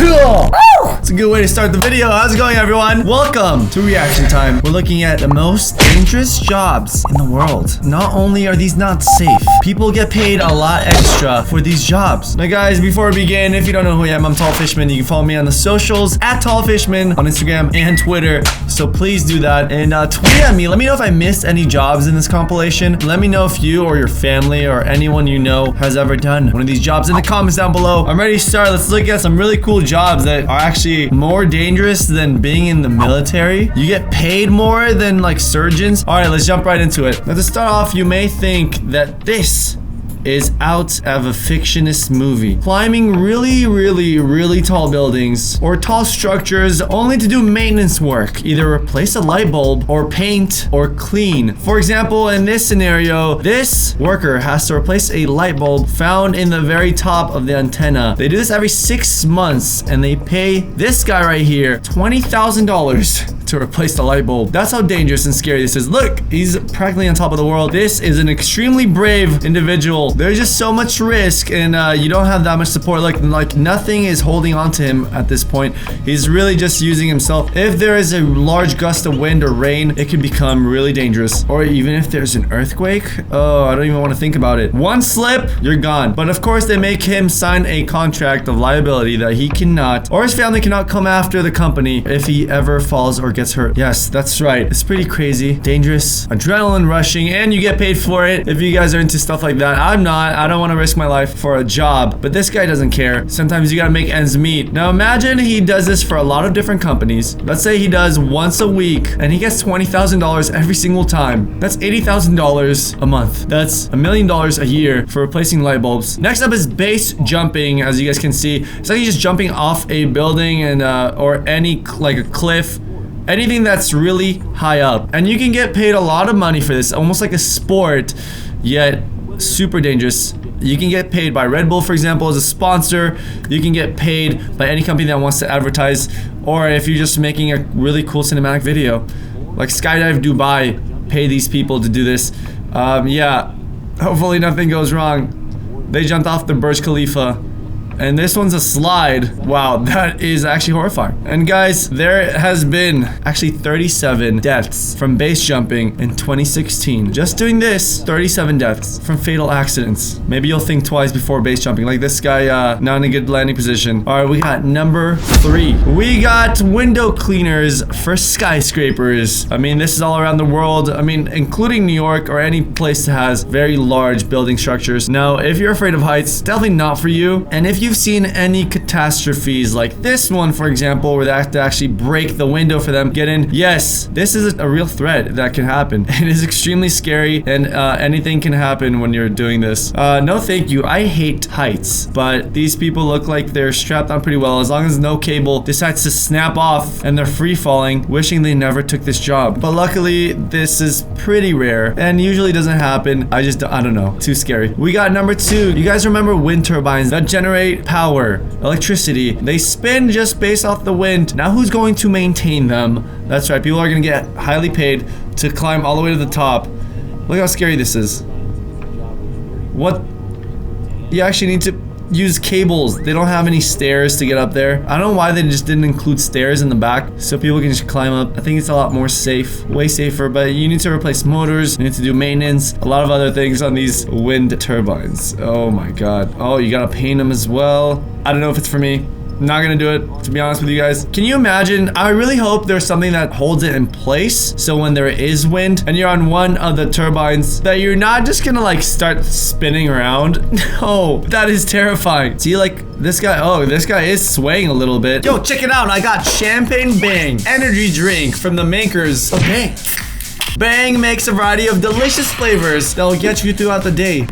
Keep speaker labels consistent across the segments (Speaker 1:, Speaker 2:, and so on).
Speaker 1: It's a good way to start the video. How's it going, everyone? Welcome to Reaction Time. We're looking at the most dangerous jobs in the world. Not only are these not safe, people get paid a lot extra for these jobs. Now, guys, before we begin, if you don't know who I am, I'm Tall Fishman. You can follow me on the socials at Tall Fishman on Instagram and Twitter. So please do that and tweet at me. Let me know if I missed any jobs in this compilation. Let me know if you or your family or anyone you know has ever done one of these jobs in the comments down below. I'm ready to start. Let's look at some really cool jobs that are actually more dangerous than being in the military. You get paid more than like surgeons. All right, let's jump right into it. Now, to start off, you may think that this is out of a fictionist movie. Climbing really tall buildings or tall structures only to do maintenance work. Either replace a light bulb or paint or clean. For example, in this scenario, this worker has to replace a light bulb found in the very top of the antenna. They do this every 6 months and they pay this guy right here $20,000 to replace the light bulb. That's how dangerous and scary this is. Look, he's practically on top of the world. This is an extremely brave individual. There's just so much risk and you don't have that much support. Like nothing is holding on to him at this point. He's really just using himself. If there is a large gust of wind or rain, it can become really dangerous. Or even if there's an earthquake, oh, I don't even want to think about it. One slip, you're gone. But of course, they make him sign a contract of liability that he cannot, or his family cannot come after the company if he ever falls or gets hurt. Yes, that's right. It's pretty crazy, dangerous, adrenaline rushing, and you get paid for it. If you guys are into stuff like that, I'm not. I don't want to risk my life for a job, but this guy doesn't care. Sometimes you gotta make ends meet. Now imagine he does this for a lot of different companies. Let's say he does once a week and he gets $20,000 every single time. That's $80,000 a month. That's $1 million a year for replacing light bulbs. Next up is base jumping. As you guys can see, it's like he's just jumping off a building and or any like a cliff. Anything that's really high up. And you can get paid a lot of money for this, almost like a sport, yet super dangerous. You can get paid by Red Bull, for example, as a sponsor. You can get paid by any company that wants to advertise, or if you're just making a really cool cinematic video. Like Skydive Dubai pay these people to do this. Yeah, hopefully nothing goes wrong. They jumped off the Burj Khalifa. And this one's a slide. Wow, that is actually horrifying. And guys, there has been actually 37 deaths from base jumping in 2016. Just doing this, 37 deaths from fatal accidents. Maybe you'll think twice before base jumping. Like this guy, not in a good landing position. All right, we got number 3. We got window cleaners for skyscrapers. I mean, this is all around the world. I mean, including New York or any place that has very large building structures. Now, if you're afraid of heights, definitely not for you. And if you've seen any catastrophes like this one, for example, where they have to actually break the window for them to get in, yes, this is a real threat that can happen. It is extremely scary, and anything can happen when you're doing this. No thank you. I hate heights, but these people look like they're strapped on pretty well, as long as no cable decides to snap off and they're free falling, wishing they never took this job. But luckily, this is pretty rare and usually doesn't happen. I don't know, too scary. We got number 2. You guys remember wind turbines that generate power, electricity? They spin just based off the wind. Now who's going to maintain them? That's right, people are gonna get highly paid to climb all the way to the top. Look how scary this is. What? You actually need to use cables. They don't have any stairs to get up there. I don't know why they just didn't include stairs in the back so people can just climb up. I think it's a lot more safe, way safer, but you need to replace motors, you need to do maintenance, a lot of other things on these wind turbines. Oh my god. Oh, you gotta paint them as well. I don't know if it's for me. I'm not gonna do it, to be honest with you guys. Can you imagine? I really hope there's something that holds it in place so when there is wind and you're on one of the turbines that you're not just gonna like start spinning around. No, that is terrifying. See, like this guy, oh, this guy is swaying a little bit. Yo, check it out. I got Champagne Bang energy drink from the makers of Bang. Bang makes a variety of delicious flavors that will get you throughout the day.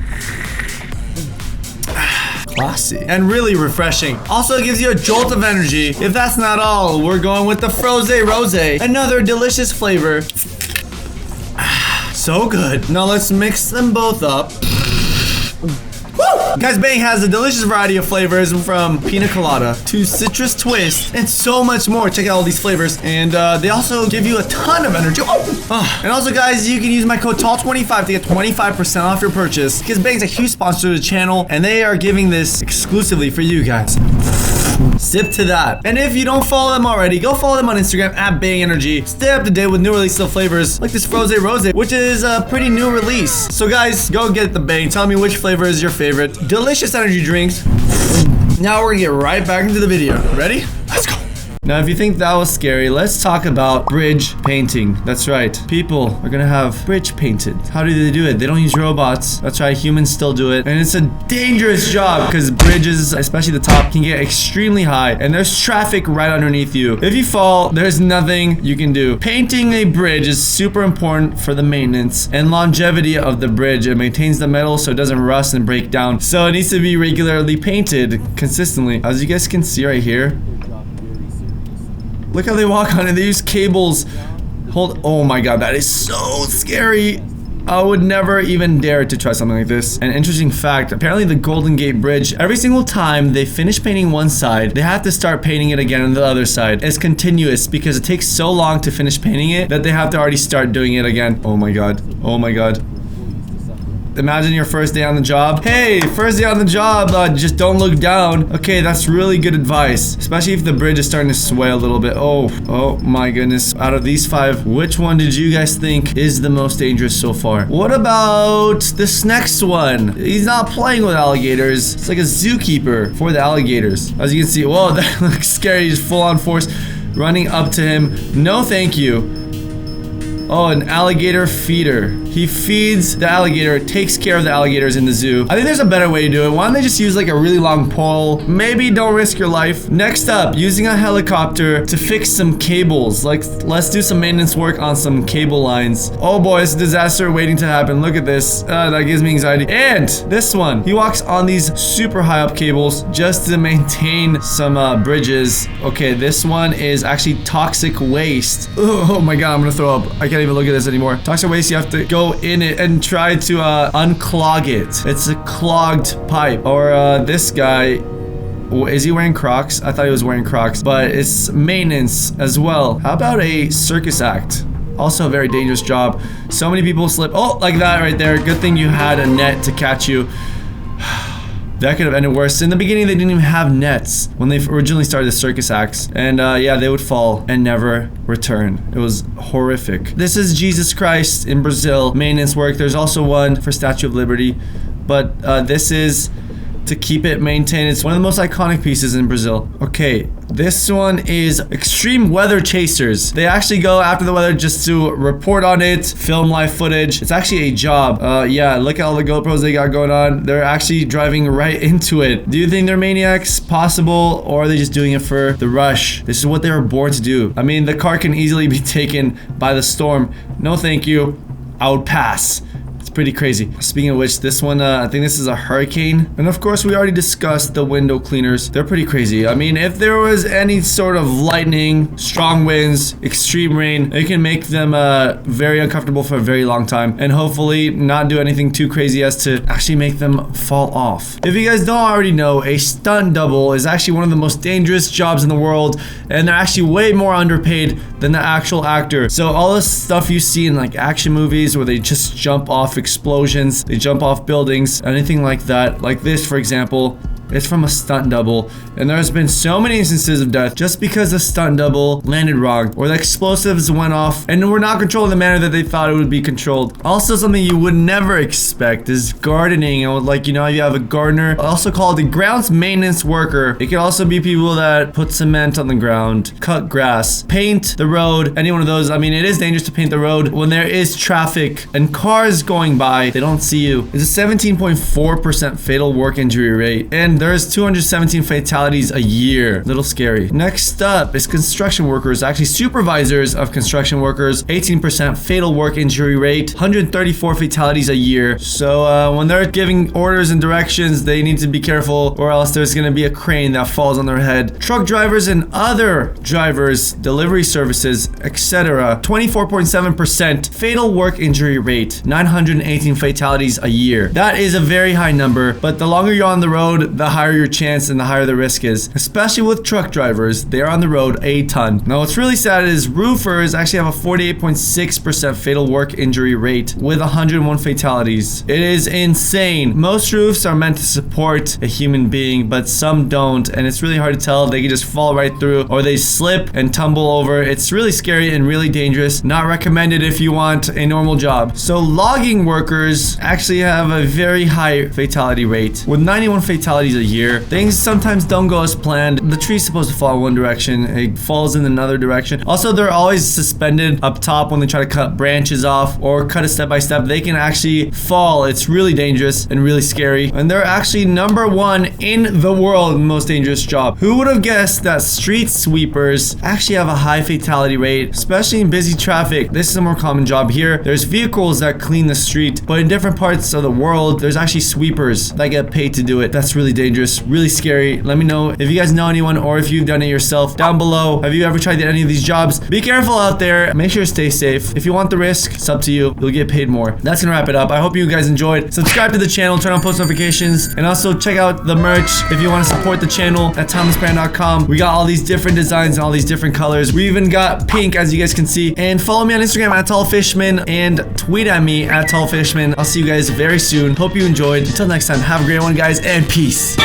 Speaker 1: Classy and really refreshing. Also, it gives you a jolt of energy. If that's not all, we're going with the Froze Rose, another delicious flavor. So good. Now let's mix them both up. Woo! Guys, Bang has a delicious variety of flavors from pina colada to citrus twist and so much more. Check out all these flavors. And they also give you a ton of energy. And also, guys, you can use my code TALL25 to get 25% off your purchase because Bang's a huge sponsor of the channel and they are giving this exclusively for you guys. Sip to that. And if you don't follow them already, go follow them on Instagram at Bang Energy. Stay up to date with new releases of flavors like this Froze Rose, which is a pretty new release. So guys, go get the Bang. Tell me which flavor is your favorite. Delicious energy drinks. Now we're gonna get right back into the video. Ready? Let's go. Now, if you think that was scary, let's talk about bridge painting. That's right. People are gonna have bridge painted. How do they do it? They don't use robots. That's right. Humans still do it. And it's a dangerous job because bridges, especially the top, can get extremely high. And there's traffic right underneath you. If you fall, there's nothing you can do. Painting a bridge is super important for the maintenance and longevity of the bridge. It maintains the metal so it doesn't rust and break down. So it needs to be regularly painted consistently. As you guys can see right here, look how they walk on it. They use cables. Oh my god, that is so scary. I would never even dare to try something like this. An interesting fact, apparently the Golden Gate Bridge, every single time they finish painting one side, they have to start painting it again on the other side. It's continuous because it takes so long to finish painting it that they have to already start doing it again. Oh my god. Oh my god. Imagine your first day on the job. Hey, first day on the job, just don't look down. Okay, that's really good advice, especially if the bridge is starting to sway a little bit. Oh my goodness. Out of these 5, which one did you guys think is the most dangerous so far? What about this next one? He's not playing with alligators. It's like a zookeeper for the alligators. As you can see, whoa, that looks scary. He's full on force running up to him. No, thank you. Oh, an alligator feeder. He feeds the alligator, takes care of the alligators in the zoo. I think there's a better way to do it. Why don't they just use like a really long pole? Maybe don't risk your life. Next up, using a helicopter to fix some cables. Like, let's do some maintenance work on some cable lines. Oh boy, it's a disaster waiting to happen. Look at this. That gives me anxiety. And this one, he walks on these super high up cables just to maintain some bridges. Okay, this one is actually toxic waste. Oh my god, I'm gonna throw up. I can't even look at this anymore. Toxic waste, you have to go in it and try to unclog it. It's a clogged pipe. Or this guy, is he wearing Crocs? I thought he was wearing Crocs, but it's maintenance as well. How about a circus act? Also a very dangerous job. So many people slip. Oh, like that right there. Good thing you had a net to catch you. That could have ended worse. In the beginning, they didn't even have nets when they originally started the circus acts. And yeah, they would fall and never return. It was horrific. This is Jesus Christ in Brazil. Maintenance work. There's also one for Statue of Liberty. But this is to keep it maintained. It's one of the most iconic pieces in Brazil. Okay, this one is extreme weather chasers. They actually go after the weather just to report on it, film live footage. It's actually a job. Yeah, look at all the GoPros they got going on. They're actually driving right into it. Do you think they're maniacs? Possible, or are they just doing it for the rush? This is what they were born to do. I mean, the car can easily be taken by the storm. No, thank you. I would pass. Pretty crazy. Speaking of which, this one, I think this is a hurricane. And of course, we already discussed the window cleaners. They're pretty crazy. I mean, if there was any sort of lightning, strong winds, extreme rain, it can make them very uncomfortable for a very long time. And hopefully not do anything too crazy as to actually make them fall off. If you guys don't already know, a stunt double is actually one of the most dangerous jobs in the world. And they're actually way more underpaid than the actual actor. So all this stuff you see in like action movies where they just jump off explosions, they jump off buildings, anything like that, like this for example, it's from a stunt double. And there's been so many instances of death just because the stunt double landed wrong or the explosives went off and were not controlled in the manner that they thought it would be controlled. Also, something you would never expect is gardening. And like, you know, you have a gardener, also called the grounds maintenance worker. It could also be people that put cement on the ground, cut grass, paint the road, any one of those. I mean, it is dangerous to paint the road when there is traffic and cars going by. They don't see you. It's a 17.4% fatal work injury rate. And there's 217 fatalities a year. Little scary. Next up is construction workers, actually supervisors of construction workers. 18% fatal work injury rate, 134 fatalities a year. So when they're giving orders and directions, they need to be careful or else there's gonna be a crane that falls on their head. Truck drivers and other drivers, delivery services, etc. 24.7% fatal work injury rate, 918 fatalities a year. That is a very high number, but the longer you're on the road, the higher your chance and the higher the risk is, especially with truck drivers. They're on the road a ton. Now, what's really sad is roofers actually have a 48.6% fatal work injury rate with 101 fatalities. It is insane. Most roofs are meant to support a human being, but some don't, and it's really hard to tell. They can just fall right through, or they slip and tumble over. It's really scary and really dangerous. Not recommended if you want a normal job. So logging workers actually have a very high fatality rate with 91 fatalities a year. Things sometimes don't go as planned. The tree's supposed to fall in one direction, it falls in another direction. Also, they're always suspended up top when they try to cut branches off or cut it step by step. They can actually fall. It's really dangerous and really scary, and they're actually #1 in the world most dangerous job. Who would have guessed that street sweepers actually have a high fatality rate, especially in busy traffic? This is a more common job here. There's vehicles that clean the street, but in different parts of the world, there's actually sweepers that get paid to do it. That's really dangerous, really scary. Let me know if you guys know anyone or if you've done it yourself down below. Have you ever tried any of these jobs? Be careful out there. Make sure to stay safe. If you want the risk, it's up to you. You'll get paid more. That's gonna wrap it up. I hope you guys enjoyed. Subscribe to the channel, turn on post notifications, and also check out the merch if you want to support the channel at timelessbrand.com. We got all these different designs and all these different colors. We even got pink, as you guys can see. And follow me on Instagram at tallfishman and tweet at me at tallfishman. I'll see you guys very soon. Hope you enjoyed. Until next time, have a great one, guys, and peace.